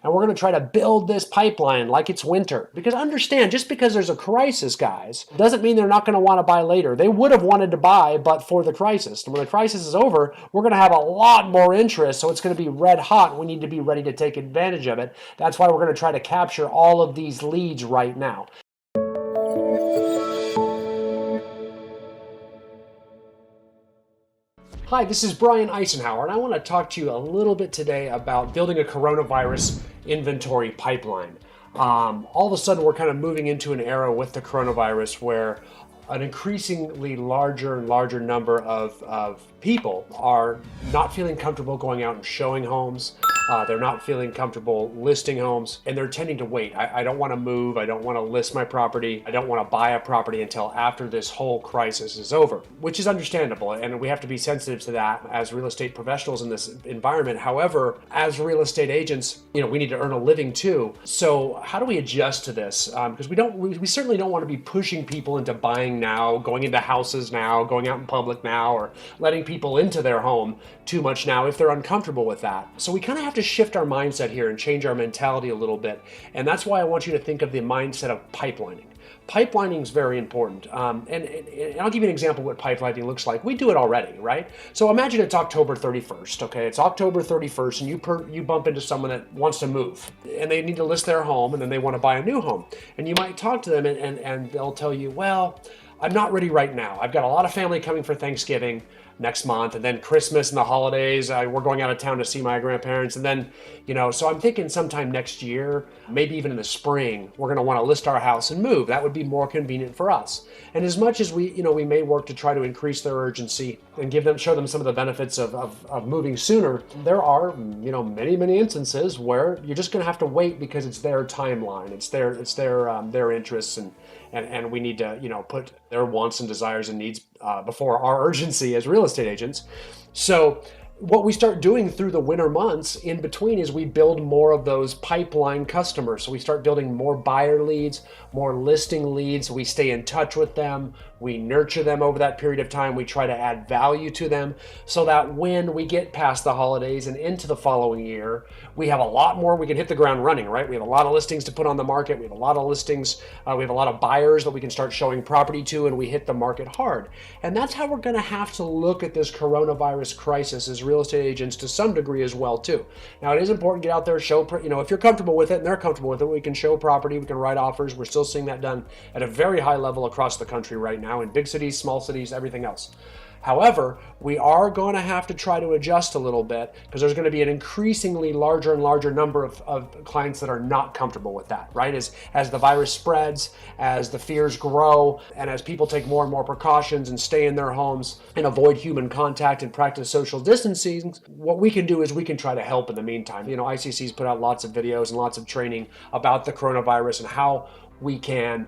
and we're going to try to build this pipeline like it's winter. Because understand, just because there's a crisis, guys, doesn't mean they're not going to want to buy later. They would have wanted to buy, but for the crisis. And when the crisis is over, we're going to have a lot more interest, so it's going to be red hot. We need to be ready to take advantage of it. That's why we're going to try to capture all of these leads right now. Hi, this is Brian Icenhower, and I want to talk to you a little bit today about building a coronavirus inventory pipeline. All of a sudden, we're kind of moving into an era with the coronavirus where an increasingly larger and larger number of people are not feeling comfortable going out and showing homes. They're not feeling comfortable listing homes, and they're tending to wait. I don't want to move. I don't want to list my property. I don't want to buy a property until after this whole crisis is over, which is understandable, and we have to be sensitive to that as real estate professionals in this environment. However, as real estate agents, we need to earn a living too. So how do we adjust to this? Because we certainly don't want to be pushing people into buying now, going into houses now, going out in public now, or letting people into their home too much now if they're uncomfortable with that. So we kind of have to shift our mindset here and change our mentality a little bit. And that's why I want you to think of the mindset of pipelining. Pipelining is very important. And I'll give you an example of what pipelining looks like. We do it already, right? So imagine it's October 31st, okay? It's October 31st and you bump into someone that wants to move and they need to list their home and then they want to buy a new home. And you might talk to them and they'll tell you, well, I'm not ready right now. I've got a lot of family coming for Thanksgiving next month, and then Christmas and the holidays. We're going out of town to see my grandparents, and then, so I'm thinking sometime next year, maybe even in the spring, we're going to want to list our house and move. That would be more convenient for us. And as much as we may work to try to increase their urgency and show them some of the benefits of moving sooner, there are, many instances where you're just going to have to wait because it's their timeline, it's their interests, and we need to, put their wants and desires and needs before our urgency as real estate agents. So what we start doing through the winter months in between is we build more of those pipeline customers. So we start building more buyer leads, more listing leads. We stay in touch with them. We nurture them over that period of time. We try to add value to them so that when we get past the holidays and into the following year, we have a lot more. We can hit the ground running, right? We have a lot of listings to put on the market. We have a lot of listings. We have a lot of buyers that we can start showing property to, and we hit the market hard. And that's how we're going to have to look at this coronavirus crisis as real estate agents to some degree as well too. Now, it is important to get out there, show, if you're comfortable with it and they're comfortable with it, we can show property, we can write offers. We're still seeing that done at a very high level across the country right now in big cities, small cities, everything else. However, we are going to have to try to adjust a little bit because there's going to be an increasingly larger and larger number of clients that are not comfortable with that, right? As the virus spreads, as the fears grow, and as people take more and more precautions and stay in their homes and avoid human contact and practice social distancing, what we can do is we can try to help in the meantime. ICC's put out lots of videos and lots of training about the coronavirus and how we can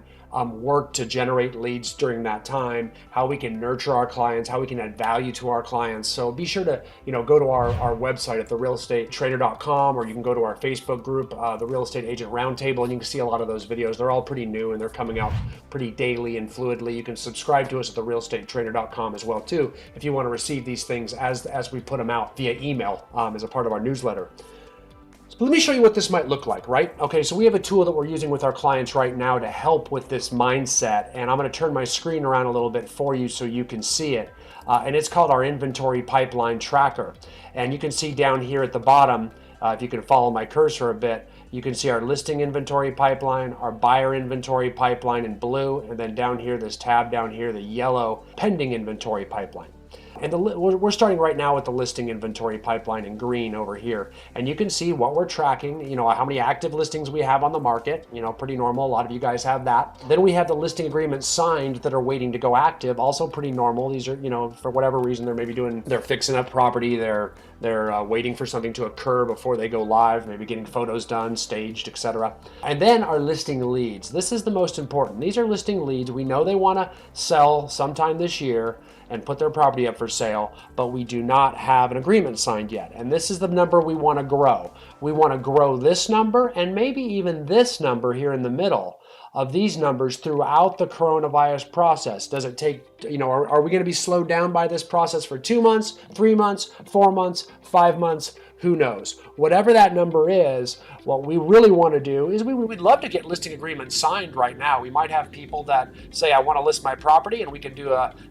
work to generate leads during that time, how we can nurture our clients, how we can add value to our clients. So be sure to go to our website at therealestatetrader.com, or you can go to our Facebook group, the Real Estate Agent Roundtable, and you can see a lot of those videos. They're all pretty new and they're coming out pretty daily and fluidly. You can subscribe to us at therealestatetrader.com as well too if you want to receive these things as we put them out via email as a part of our newsletter. So let me show you what this might look like, right? Okay, so we have a tool that we're using with our clients right now to help with this mindset, and I'm going to turn my screen around a little bit for you so you can see it. And it's called our Inventory Pipeline Tracker. And you can see down here at the bottom, if you can follow my cursor a bit, you can see our listing inventory pipeline, our buyer inventory pipeline in blue, and then down here, this tab down here, the yellow pending inventory pipeline. And we're starting right now with the listing inventory pipeline in green over here. And you can see what we're tracking, how many active listings we have on the market, pretty normal. A lot of you guys have that. Then we have the listing agreements signed that are waiting to go active, also pretty normal. These are, for whatever reason, they're fixing up property, they're waiting for something to occur before they go live, maybe getting photos done, staged, etc. And then our listing leads. This is the most important. These are listing leads. We know they want to sell sometime this year and put their property up for sale, but we do not have an agreement signed yet. And this is the number we want to grow. We want to grow this number and maybe even this number here in the middle of these numbers throughout the coronavirus process. Does it take, are we going to be slowed down by this process for 2 months, 3 months, 4 months, 5 months, Who knows? Whatever that number is, what we really want to do is we'd love to get listing agreements signed right now. We might have people that say, I want to list my property, and we can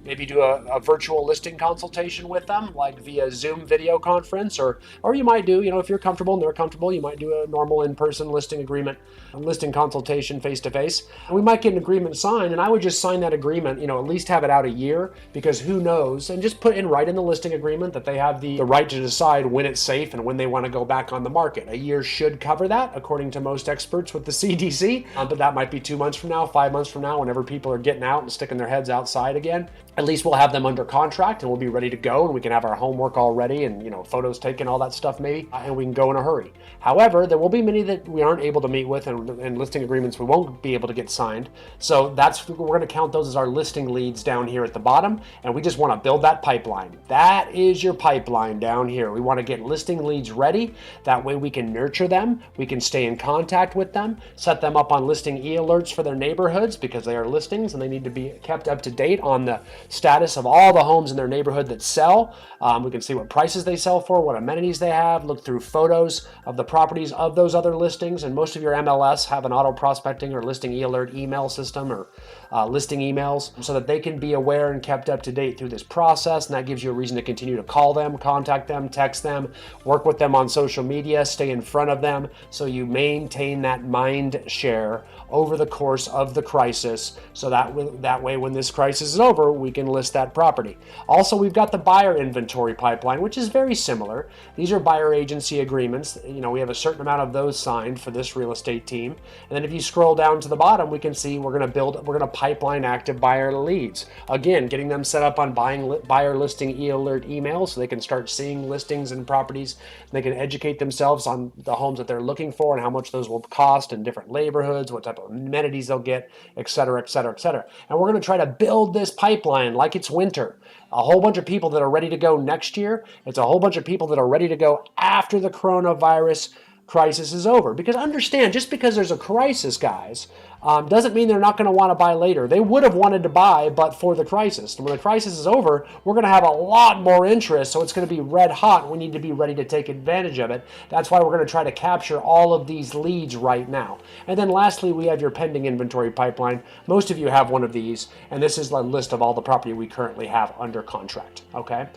maybe do a virtual listing consultation with them, like via Zoom video conference, or you might do, if you're comfortable and they're comfortable, you might do a normal in-person listing agreement, listing consultation face-to-face. And we might get an agreement signed, and I would just sign that agreement, at least have it out a year, because who knows, and just write in the listing agreement that they have the right to decide when it's safe and when they want to go back on the market. A year should cover that, according to most experts with the CDC, but that might be 2 months from now, 5 months from now, whenever people are getting out and sticking their heads outside again. At least we'll have them under contract and we'll be ready to go, and we can have our homework all ready and photos taken, all that stuff maybe, and we can go in a hurry. However, there will be many that we aren't able to meet with, and listing agreements we won't be able to get signed. So we're going to count those as our listing leads down here at the bottom, and we just want to build that pipeline. That is your pipeline down here. We want to get listing leads ready. That way we can nurture them, we can stay in contact with them, set them up on listing e-alerts for their neighborhoods because they are listings and they need to be kept up to date on the status of all the homes in their neighborhood that sell. We can see what prices they sell for, what amenities they have, look through photos of the properties of those other listings, and most of your MLS have an auto prospecting or listing e-alert email system or listing emails so that they can be aware and kept up to date through this process, and that gives you a reason to continue to call them, contact them, text them, work with them on social media, stay in front of them so you maintain that mind share over the course of the crisis, so that way when this crisis is over, we can list that property. Also, we've got the buyer inventory pipeline, which is very similar. These are buyer agency agreements. We have a certain amount of those signed for this real estate team. And then if you scroll down to the bottom, we can see we're going to pipeline active buyer leads. Again, getting them set up on buyer listing e-alert emails so they can start seeing listings and properties. They can educate themselves on the homes that they're looking for and how much those will cost in different neighborhoods, what type of amenities they'll get, et cetera, et cetera, et cetera. And we're going to try to build this pipeline like it's winter. A whole bunch of people that are ready to go next year. It's a whole bunch of people that are ready to go after the coronavirus crisis is over. Because understand, just because there's a crisis, guys, doesn't mean they're not going to want to buy later. They would have wanted to buy, but for the crisis. And when the crisis is over, we're going to have a lot more interest, so it's going to be red hot. We need to be ready to take advantage of it. That's why we're going to try to capture all of these leads right now. And then lastly, we have your pending inventory pipeline. Most of you have one of these, and this is a list of all the property we currently have under contract, okay?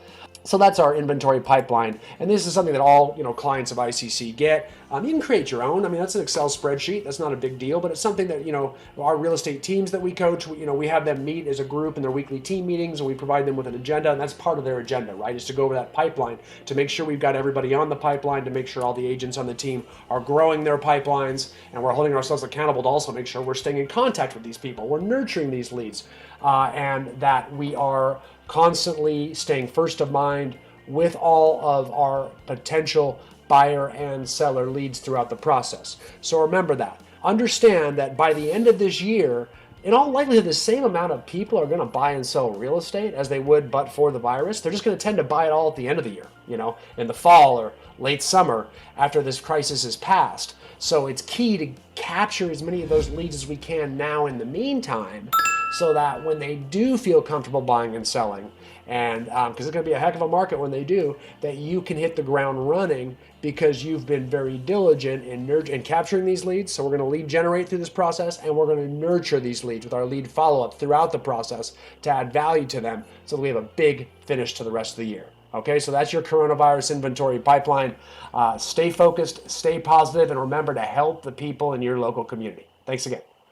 So that's our inventory pipeline, and this is something that all clients of ICC get. You can create your own. I mean, that's an Excel spreadsheet. That's not a big deal, but it's something that our real estate teams that we coach. We have them meet as a group in their weekly team meetings, and we provide them with an agenda, and that's part of their agenda, right? Is to go over that pipeline to make sure we've got everybody on the pipeline, to make sure all the agents on the team are growing their pipelines, and we're holding ourselves accountable to also make sure we're staying in contact with these people, we're nurturing these leads, and that we are constantly staying first of mind with all of our potential buyer and seller leads throughout the process. So remember that. Understand that by the end of this year, in all likelihood, the same amount of people are going to buy and sell real estate as they would but for the virus. They're just going to tend to buy it all at the end of the year, in the fall or late summer after this crisis is passed. So it's key to capture as many of those leads as we can now in the meantime, so that when they do feel comfortable buying and selling, and because it's going to be a heck of a market when they do, that you can hit the ground running because you've been very diligent in capturing these leads. So we're going to lead generate through this process, and we're going to nurture these leads with our lead follow-up throughout the process to add value to them so that we have a big finish to the rest of the year. Okay, so that's your coronavirus inventory pipeline. Stay focused, stay positive, and remember to help the people in your local community. Thanks again.